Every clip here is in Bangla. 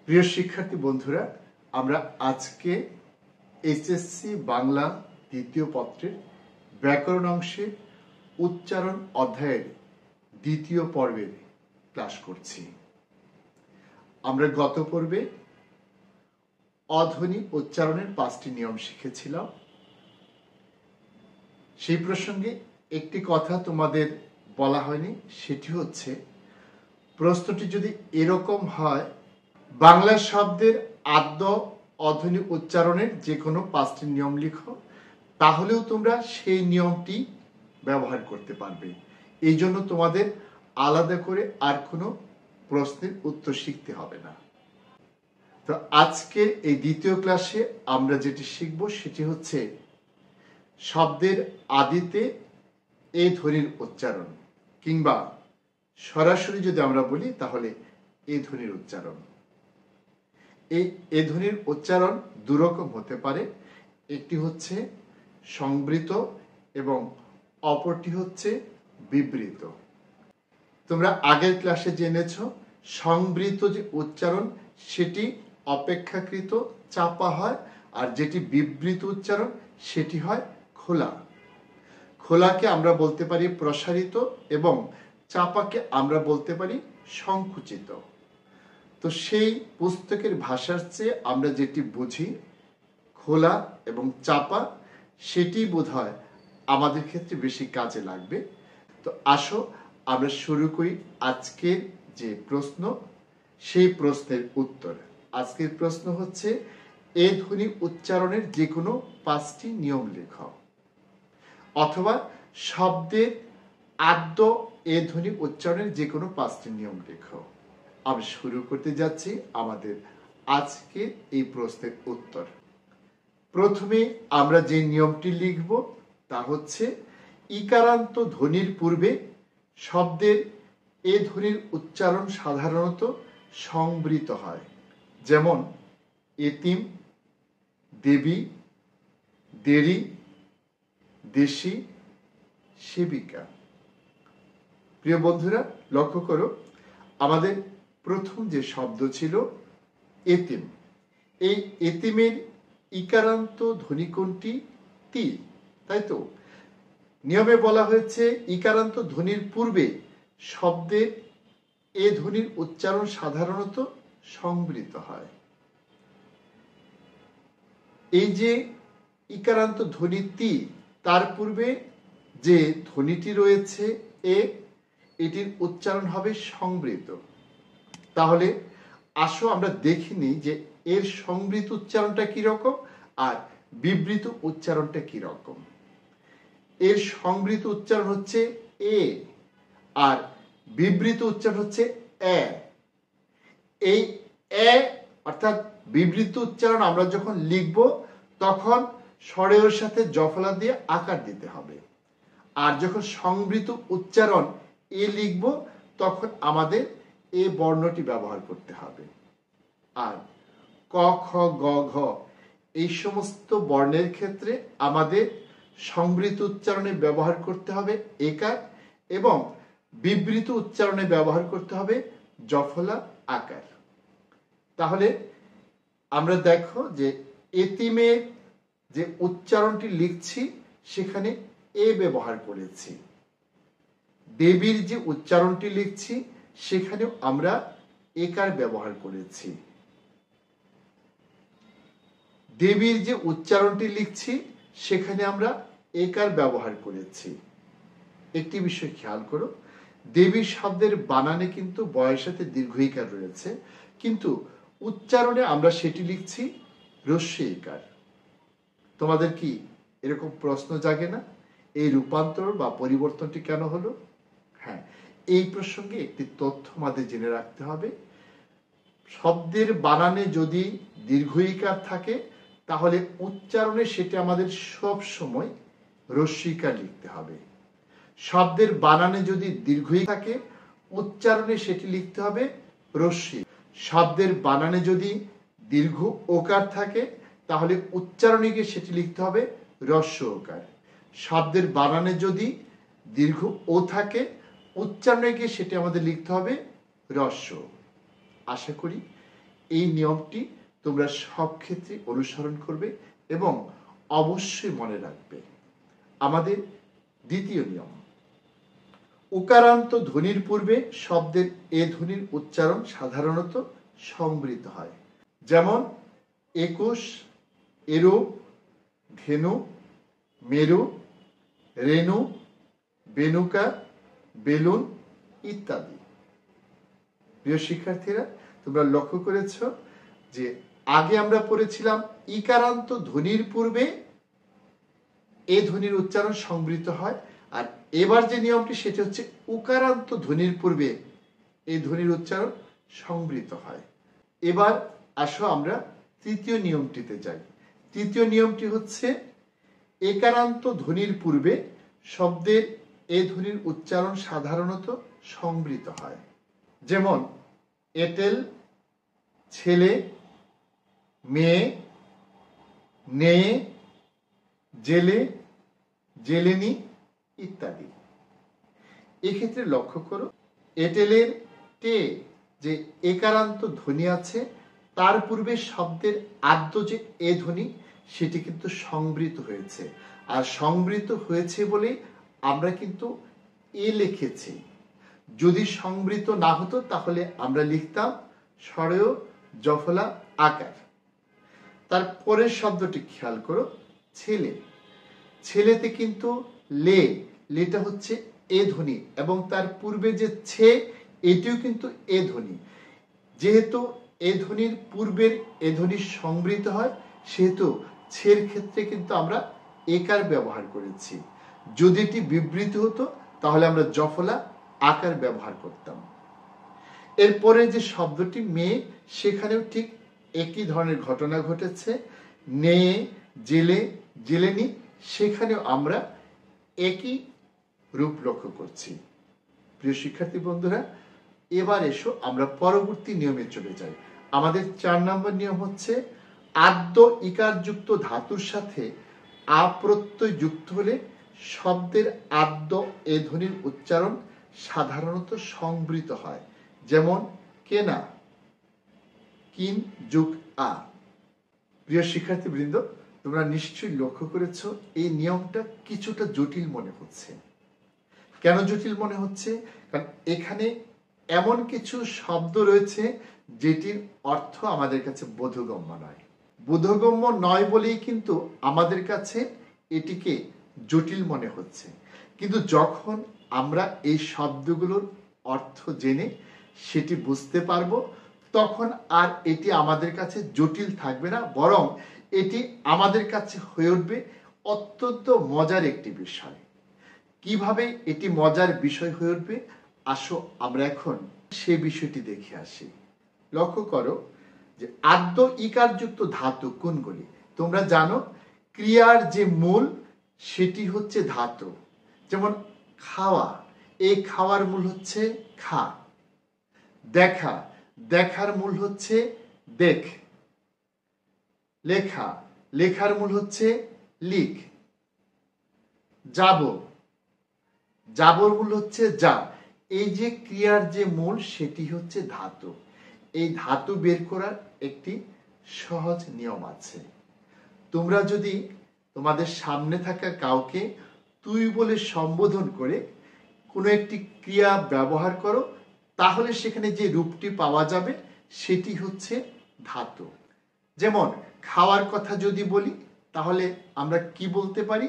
প্রিয় শিক্ষার্থী বন্ধুরা, আমরা আজকে এইচএসসি বাংলা দ্বিতীয় পত্রের ব্যাকরণ অংশের উচ্চারণ অধ্যায়ের দ্বিতীয় পর্বের ক্লাস করছি। আমরা গত পর্বে অধ্বনি উচ্চারণের 5টি নিয়ম শিখেছিলাম। সেই প্রসঙ্গে একটি কথা তোমাদের বলা হয়নি, সেটি হচ্ছে প্রশ্নটি যদি এরকম হয়, বাংলা শব্দের আদ্য অধ্বনি উচ্চারণের যে কোনো 5টি নিয়ম লিখো, তাহলেও তোমরা সেই নিয়মটি ব্যবহার করতে পারবে। এই জন্য তোমাদের আলাদা করে আর কোনো প্রশ্নের উত্তর শিখতে হবে না। তো আজকের এই দ্বিতীয় ক্লাসে আমরা যেটি শিখব সেটি হচ্ছে শব্দের আদিতে এ ধ্বনির উচ্চারণ, কিংবা সরাসরি যদি আমরা বলি তাহলে এ ধ্বনির উচ্চারণ। এই এ ধ্বনির উচ্চারণ দুরকম হতে পারে। একটি হচ্ছে সংবৃত এবং অপরটি হচ্ছে বিবৃত। তোমরা আগের ক্লাসে জেনেছ সংবৃত যে উচ্চারণ সেটি অপেক্ষাকৃত চাপা হয়, আর যেটি বিবৃত উচ্চারণ সেটি হয় খোলা। খোলাকে আমরা বলতে পারি প্রসারিত এবং চাপাকে আমরা বলতে পারি সংকুচিত। তো সেই পুস্তকের ভাষার চেয়ে আমরা যেটি বুঝি খোলা এবং চাপা, সেটি বোধহয় আমাদের ক্ষেত্রে বেশি কাজে লাগবে। তো আসো আমরা শুরু করি আজকের যে প্রশ্ন, সেই প্রশ্নের উত্তর। আজকের প্রশ্ন হচ্ছে এ ধ্বনি উচ্চারণের যে কোনো 5টি নিয়ম লেখো, অথবা শব্দের আদ্য এ ধ্বনি উচ্চারণের যে কোনো 5টি নিয়ম লেখো। আমি শুরু করতে যাচ্ছি আমাদের আজকে এই প্রশ্নের উত্তর। প্রথমে আমরা যে নিয়মটি লিখব তা হচ্ছে ইকারান্ত ধ্বনির পূর্বে শব্দের এ ধ্বনির উচ্চারণ সাধারণত সংবৃত হয়, যেমন এতিম, দেবী, দেরি, দেশি, সেবিকা। প্রিয় বন্ধুরা, লক্ষ্য করো আমাদের প্রথম যে শব্দ ছিল এতিম, এই এতিমের ইকারান্ত ধ্বনি কোনটি? তি, তাই তো? নিয়মে বলা হয়েছে ইকারান্ত ধ্বনির পূর্বে শব্দের এ ধ্বনির উচ্চারণ সাধারণত সংবৃত হয়। এই যে ইকারান্ত ধ্বনি তি, তার পূর্বে যে ধ্বনিটি রয়েছে এ, এটির উচ্চারণ হবে সংবৃত। তাহলে আসো আমরা দেখে নিই যে এর সংবৃত উচ্চারণটা কি রকম আর বিবৃত উচ্চারণটা কি রকম। এর সংবৃত উচ্চারণ হচ্ছে এ, আর বিবৃত উচ্চারণ হচ্ছে এ। এই এ অর্থাৎ বিবৃত উচ্চারণ আমরা যখন লিখব তখন স্বরের সাথে জফলা দিয়ে আকার দিতে হবে, আর যখন সংবৃত উচ্চারণ এ লিখব তখন আমাদের এ বর্ণটি ব্যবহার করতে হবে। আর ক, খ, গ, ঘ এই সমস্ত বর্ণের ক্ষেত্রে আমাদের সংবৃত উচ্চারণে ব্যবহার করতে হবে একার, এবং বিবৃত উচ্চারণে ব্যবহার করতে হবে জফলা আকার। তাহলে আমরা দেখো যে এতিমের যে উচ্চারণটি লিখছি সেখানে এ ব্যবহার করেছি। দেবীর যে উচ্চারণটি লিখছি সেখানেও আমরা একার ব্যবহার করেছি। দেবীর যে উচ্চারণটি লিখছি সেখানে আমরা একার ব্যবহার করেছি। একটি বিষয় খেয়াল করো, দেবী শব্দের বানানে কিন্তু বয়ের সাথে দীর্ঘ ইকার রয়েছে, কিন্তু উচ্চারণে আমরা সেটি লিখছি হ্রস্ব ইকার। তোমাদের কি এরকম প্রশ্ন জাগে না, এই রূপান্তর বা পরিবর্তনটি কেন হলো? হ্যাঁ, এই প্রসঙ্গে একটি তথ্য আমাদের জেনে রাখতে হবে। শব্দের বানানে যদি দীর্ঘ ইকার থাকে তাহলে উচ্চারণে সেটি আমাদের সব সময় হ্রস্ব ইকার লিখতে হবে। শব্দের বানানে যদি দীর্ঘ থাকে উচ্চারণে সেটি লিখতে হবে হ্রস্ব। শব্দের বানানে যদি দীর্ঘ ওকার থাকে তাহলে উচ্চারণে গিয়ে সেটি লিখতে হবে হ্রস্ব ওকার। শব্দের বানানে যদি দীর্ঘ ও থাকে উচ্চারণে গিয়ে সেটি আমাদের লিখতে হবে হ্রস্ব। আশা করি এই নিয়মটি তোমরা সব ক্ষেত্রে অনুসরণ করবে এবং অবশ্যই মনে রাখবে। আমাদের দ্বিতীয় নিয়ম, উকারান্ত ধ্বনির পূর্বে শব্দের এ ধ্বনির উচ্চারণ সাধারণত সংবৃত হয়। যেমন 21, এরূপ, ধেনু, মেরু, রেণু, বেনুকা, বেলুন ইত্যাদি। প্রিয় শিক্ষার্থীরা, তোমরা লক্ষ্য করেছ যে আগে আমরা পড়েছিলাম ইকারান্ত ধ্বনির পূর্বে এ ধ্বনির উচ্চারণ সংবৃত হয়, আর এবার যে নিয়মটি সেটি হচ্ছে উকারান্ত ধ্বনির পূর্বে এই ধ্বনির উচ্চারণ সংবৃত হয়। এবার আসো আমরা তৃতীয় নিয়মটিতে যাই। তৃতীয় নিয়মটি হচ্ছে একারান্ত ধ্বনির পূর্বে শব্দের এ ধ্বনির উচ্চারণ সাধারণত সংবৃত হয়। যেমন এটেল, ছেলে, মেয়ে, নেয়ে, জেলে, জেলেনি ইত্যাদি। এক্ষেত্রে লক্ষ্য করো, এটেলের টে যে একারান্ত ধ্বনি আছে তার পূর্বে শব্দের আদ্য যে এ ধ্বনি সেটি কিন্তু সংবৃত হয়েছে, আর সংবৃত হয়েছে বলে আমরা কিন্তু এ লিখেছি। যদি সংবৃত না হতো তাহলে আমরা লিখতাম স্বরেয় জফলা আকার। তার পরের শব্দটি খেয়াল করো, ছেলে। ছেলেতে কিন্তু লেটা হচ্ছে এ ধ্বনি এবং তার পূর্বে যে ছে এটিও কিন্তু এ ধ্বনি। যেহেতু এ ধ্বনির পূর্বের এ ধ্বনি সংবৃত হয় সেহেতু ছের ক্ষেত্রে কিন্তু আমরা একার ব্যবহার করেছি। যদি এটি বিবৃত হতো তাহলে আমরা জফলা আকার ব্যবহার করতাম। এরপরে যে শব্দটি মেয়ে, সেখানেও ঠিক একই ধরনের ঘটনা ঘটেছে। নেয়ে, জেলে, জেলেনি, সেখানেও আমরা একই রূপ লক্ষ্য করছি। প্রিয় শিক্ষার্থী বন্ধুরা, এবার এসো আমরা পরবর্তী নিয়মে চলে যাই। আমাদের 4 নম্বর নিয়ম হচ্ছে আদ্য ইকারযুক্ত ধাতুর সাথে আ প্রত্যয় যুক্ত হলে শব্দের আদ্য এ ধ্বনির উচ্চারণ সাধারণত সংবৃত হয়। যেমন কেনা, কিন যুগ আ। প্রিয় শিক্ষার্থীবৃন্দ, তোমরা নিশ্চয়ই লক্ষ্য করেছ এই নিয়মটা কিছুটা জটিল মনে হচ্ছে। কেন জটিল মনে হচ্ছে? কারণ এখানে এমন কিছু শব্দ রয়েছে যেটির অর্থ আমাদের কাছে বোধগম্য নয়। বোধগম্য নয় বলেই কিন্তু আমাদের কাছে এটিকে জটিল মনে হচ্ছে। কিন্তু যখন আমরা এই শব্দগুলোর অর্থ জেনে সেটি বুঝতে পারবো, তখন আর এটি আমাদের কাছে জটিল থাকবে না, বরং এটি আমাদের কাছে হয়ে উঠবে অত্যন্ত মজার একটি বিষয়। কিভাবে এটি মজার বিষয় হয়ে উঠবে, আসো আমরা এখন সে বিষয়টি দেখে আসি। লক্ষ্য করো যে আদ্য ইকারযুক্ত ধাতু কোনগুলি? তোমরা জানো ক্রিয়ার যে মূল সেটি হচ্ছে ধাতু। যেমন খাওয়া, এই খাওয়ার মূল হচ্ছে খা। দেখা, দেখার মূল হচ্ছে দেখ। লেখা, লেখার মূল হচ্ছে লিখ। যাব, যাবর মূল হচ্ছে যা। এই যে ক্রিয়ার যে মূল সেটি হচ্ছে ধাতু। এই ধাতু বের করার একটি সহজ নিয়ম আছে। তোমরা যদি তোমাদের সামনে থাকা কাউকে তুই বলে সম্বোধন করে কোনো একটি ক্রিয়া ব্যবহার করো, তাহলে সেখানে যে রূপটি পাওয়া যাবে সেটি হচ্ছে ধাতু। যেমন খাওয়ার কথা যদি বলি তাহলে আমরা কি বলতে পারি?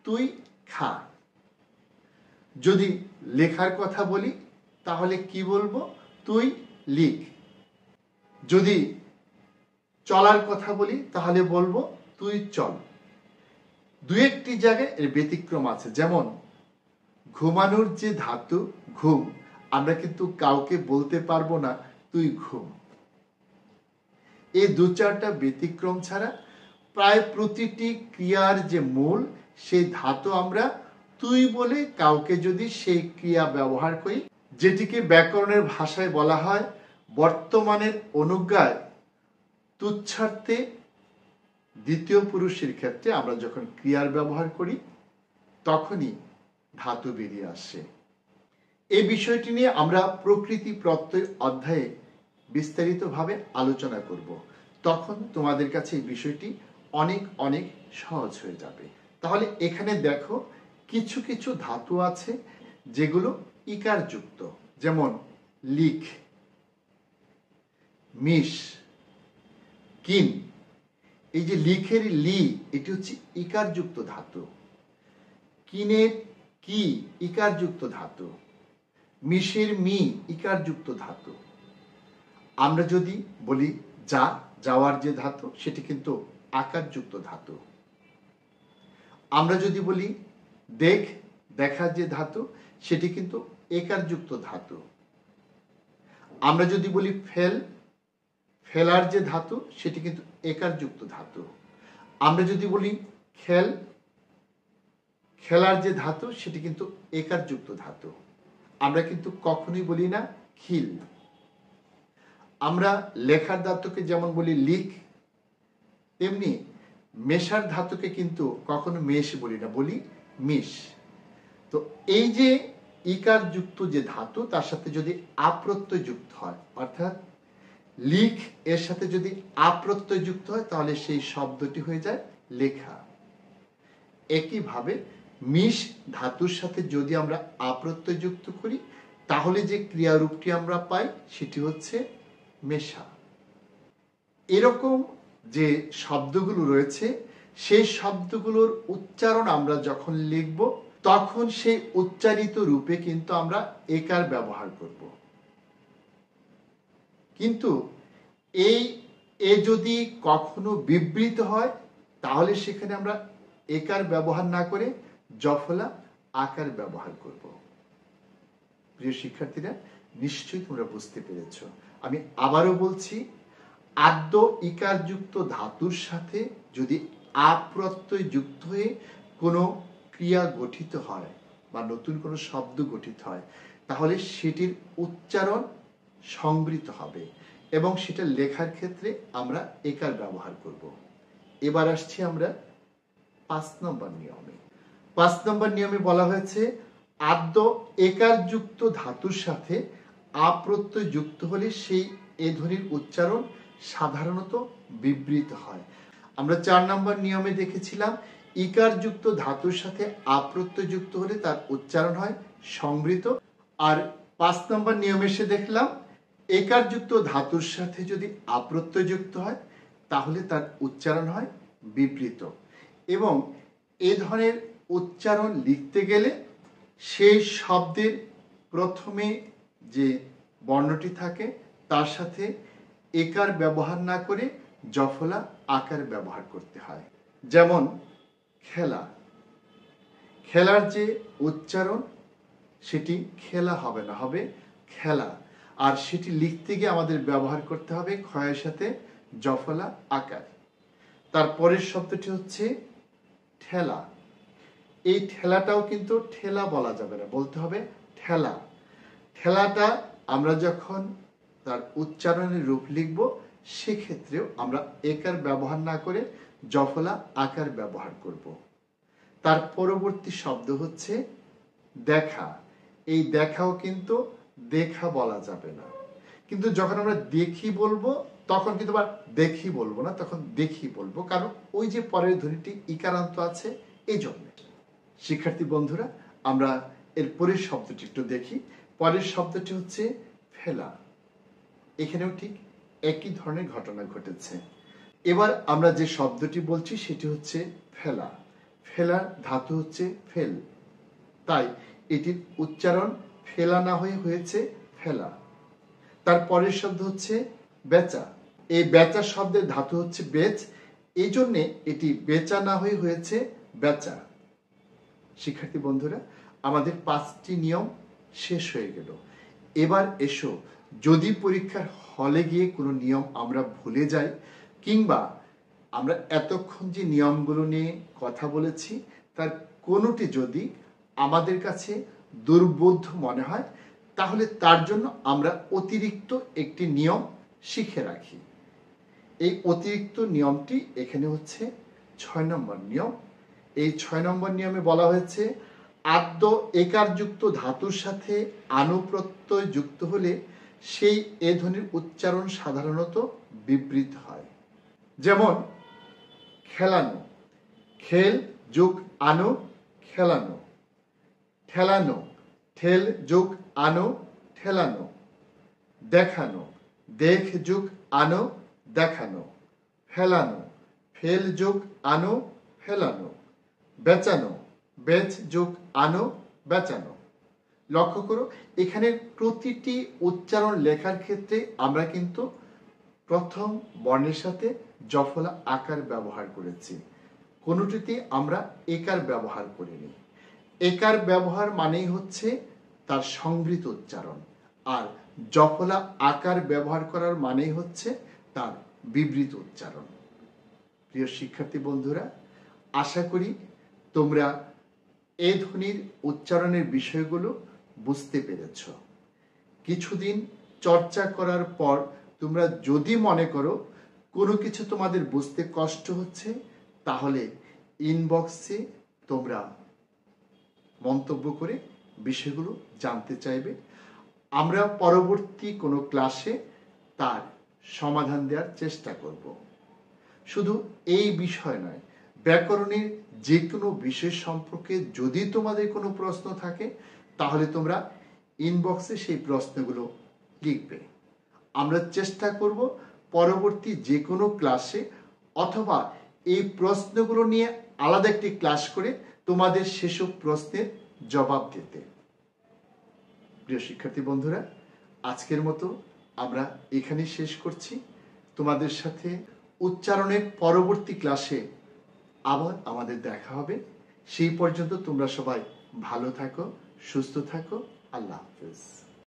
তুই খা। যদি লেখার কথা বলি তাহলে কি বলবো? তুই লিখ। যদি চলার কথা বলি তাহলে বলবো তুই চল। দু একটি জায়গায় এর ব্যতিক্রম আছে। যেমন ঘুমানোর যে ধাতু ঘুম, আমরা কিন্তু কাউকে বলতে পারবো না তুই ঘুম। এই 2-4টা ব্যতিক্রম ছাড়া প্রায় প্রতিটি ক্রিয়ার যে মূল সেই ধাতু আমরা তুই বলে কাউকে যদি সেই ক্রিয়া ব্যবহার করি, যেটিকে ব্যাকরণের ভাষায় বলা হয় বর্তমানের অনুজ্ঞায় তুচ্ছার্থে দ্বিতীয় পুরুষের ক্ষেত্রে আমরা যখন ক্রিয়ার ব্যবহার করি তখনই ধাতু বেরিয়ে আসে। এই বিষয়টি নিয়ে আমরা প্রকৃতি প্রত্যয় অধ্যায়ে বিস্তারিতভাবে আলোচনা করব। তখন তোমাদের কাছে এই বিষয়টি অনেক অনেক সহজ হয়ে যাবে। তাহলে এখানে দেখো কিছু কিছু ধাতু আছে যেগুলো ইকার যুক্ত, যেমন লিখ, মিশ, কিন। এই যে লিখের লি, এটি হচ্ছে ইকার যুক্ত ধাতু। কিনের কি ইকার যুক্ত ধাতু। মিশের মি ইকার যুক্ত ধাতু। আমরা যদি বলি যা, যাওয়ার যে ধাতু সেটি কিন্তু আকার যুক্ত ধাতু। আমরা যদি বলি দেখ, দেখার যে ধাতু সেটি কিন্তু একার যুক্ত ধাতু। আমরা যদি বলি ফেল, ফেলার যে ধাতু সেটি কিন্তু একার যুক্ত ধাতু। আমরা যদি বলি খেল, খেলার যে ধাতু সেটি কিন্তু একার যুক্ত ধাতু। আমরা কিন্তু কখনোই বলি না খিল। আমরা লেখার ধাতুকে যেমন বলি লিখ, তেমনি মেশার ধাতুকে কিন্তু কখনো মেশ বলি না, বলি মিশ। তো এই যে ইকার যুক্ত যে ধাতু তার সাথে যদি আপ্রত্যয় যুক্ত হয়, অর্থাৎ লিখ এর সাথে যদি আপ্রত্যয় যুক্ত হয় তাহলে সেই শব্দটি হয়ে যায় লেখা। একইভাবে মিশ ধাতুর সাথে যদি আমরা আপ্রত্যয় যুক্ত করি তাহলে যে ক্রিয়ারূপটি আমরা পাই সেটি হচ্ছে মেশা। এরকম যে শব্দগুলো রয়েছে সেই শব্দগুলোর উচ্চারণ আমরা যখন লিখব তখন সেই উচ্চারিত রূপে কিন্তু আমরা একার ব্যবহার করব। কিন্তু এ যদি কখনো বিবৃত হয় তাহলে সেখানে আমরা একার ব্যবহার না করে জফলা আকার ব্যবহার করব। প্রিয় শিক্ষার্থীরা, নিশ্চয়ই তোমরা বুঝতে পেরেছ। আমি আবারও বলছি, আদ্য ইকার যুক্ত ধাতুর সাথে যদি আপ্রত্যয় যুক্ত হয়ে কোনো ক্রিয়া গঠিত হয় বা নতুন কোনো শব্দ গঠিত হয় তাহলে সেটির উচ্চারণ সংবৃত হবে এবং সেটা লেখার ক্ষেত্রে আমরা একার ব্যবহার করব। এবার আসছি আমরা 5 নম্বর নিয়মে। 5 নম্বর নিয়মে বলা হয়েছে আদ্য একার যুক্ত ধাতুর সাথে আপ্রত্যয় যুক্ত হলে সেই এ ধ্বনির উচ্চারণ সাধারণত বিবৃত হয়। আমরা 4 নম্বর নিয়মে দেখেছিলাম ইকার যুক্ত ধাতুর সাথে আপ্রত্যয় যুক্ত হলে তার উচ্চারণ হয় সংবৃত। আর 5 নম্বর নিয়মে এসে দেখলাম একার যুক্ত ধাতুর সাথে যদি আপ্রত্যয় যুক্ত হয় তাহলে তার উচ্চারণ হয় বিবৃত। এবং এ ধরনের উচ্চারণ লিখতে গেলে সেই শব্দের প্রথমে যে বর্ণটি থাকে তার সাথে একার ব্যবহার না করে জফলা আকার ব্যবহার করতে হয়। যেমন খেলা, খেলার যে উচ্চারণ সেটি খেলা হবে না, হবে খেলা। আর সেটি লিখতে গিয়ে আমাদের ব্যবহার করতে হবে ক্ষয়ের সাথে জফলা আকার। তারপরের শব্দটি হচ্ছে ঠেলা। এই ঠেলাটাও কিন্তু ঠেলা বলা যাবে না, বলতে হবে ঠেলা। ঠেলাটা আমরা যখন তার উচ্চারণের রূপ লিখব সেক্ষেত্রেও আমরা একার ব্যবহার না করে জফলা আকার ব্যবহার করব। তার পরবর্তী শব্দ হচ্ছে দেখা। এই দেখাও কিন্তু দেখা বলা যাবে না, কিন্তু যখন আমরা দেখি বলবো তখন কিন্তু আবার দেখি বলবো না, তখন দেখি বলবো, কারণ ওই যে পরের ধ্বনিটি ইকারান্ত আছে এই জন্য। শিক্ষার্থী বন্ধুরা, আমরা এর পরের শব্দটি একটু দেখি। পরের শব্দটি হচ্ছে ফেলা। এখানেও ঠিক একই ধরনের ঘটনা ঘটেছে। এবার আমরা যে শব্দটি বলছি সেটি হচ্ছে ফেলা। ফেলার ধাতু হচ্ছে ফেল, তাই এটির উচ্চারণ ফেলা না হয়ে হয়েছে ফেলা। তার পরের শব্দ হচ্ছে বেচা। এই বেচা শব্দের ধাতু হচ্ছে বেচ, এই জন্যে এটি বেচা না হয়ে হয়েছে বেচা। শিক্ষার্থী বন্ধুরা, আমাদের 5টি নিয়ম শেষ হয়ে গেল। এবার এসো, যদি পরীক্ষার হলে গিয়ে কোনো নিয়ম আমরা ভুলে যাই কিংবা আমরা এতক্ষণ যে নিয়মগুলো নিয়ে কথা বলেছি তার কোনোটি যদি আমাদের কাছে দুর্বোধ্য মনে হয় তাহলে তার জন্য আমরা অতিরিক্ত একটি নিয়ম শিখে রাখি। এই অতিরিক্ত নিয়মটি এখানে হচ্ছে 6 নম্বর নিয়ম। এই 6 নম্বর নিয়মে বলা হয়েছে আদ্য একার যুক্ত ধাতুর সাথে আনুপ্রত্যয় যুক্ত হলে সেই এ ধ্বনির উচ্চারণ সাধারণত বিবৃত হয়। যেমন খেলানো, খেল যোগ আনো, খেলানো। ঠেলানো, ঠেল যোগ আনো, ঠেলানো। দেখানো, দেখ যোগ আনো, দেখানো। ফেলানো, ফেল যোগ আনো, ফেলানো। বেচানো, বেচ যোগ আনো, বেচানো। লক্ষ্য করো, এখানে প্রতিটি উচ্চারণ লেখার ক্ষেত্রে আমরা কিন্তু প্রথম বর্ণের সাথে জফলা আকার ব্যবহার করেছি, কোনোটিতে আমরা একার ব্যবহার করিনি। একার ব্যবহার মানেই হচ্ছে তার সংবৃত উচ্চারণ, আর জফলা আকার ব্যবহার করার মানেই হচ্ছে তার বিবৃত উচ্চারণ। প্রিয় শিক্ষার্থী বন্ধুরা, আশা করি তোমরা এ ধ্বনির উচ্চারণের বিষয়গুলো বুঝতে পেরেছ। কিছুদিন চর্চা করার পর তোমরা যদি মনে করো কোনো কিছু তোমাদের বুঝতে কষ্ট হচ্ছে, তাহলে ইনবক্সে তোমরা মন্তব্য করে বিষয়গুলো জানতে চাইবে। আমরা পরবর্তী কোনো ক্লাসে তার সমাধান দেওয়ার চেষ্টা করব। শুধু এই বিষয় নয়, ব্যাকরণের যে কোনো বিষয় সম্পর্কে যদি তোমাদের কোনো প্রশ্ন থাকে, তাহলে তোমরা ইনবক্সে সেই প্রশ্নগুলো লিখবে। আমরা চেষ্টা করব পরবর্তী যে কোনো ক্লাসে অথবা এই প্রশ্নগুলো নিয়ে আলাদা একটি ক্লাস করে তোমাদের সেসব প্রশ্নের জবাব দিতে। প্রিয় শিক্ষার্থী বন্ধুরা, আজকের মতো আমরা এখানেই শেষ করছি। তোমাদের সাথে উচ্চারণের পরবর্তী ক্লাসে আবার আমাদের দেখা হবে। সেই পর্যন্ত তোমরা সবাই ভালো থাকো, সুস্থ থাকো। আল্লাহ হাফেজ।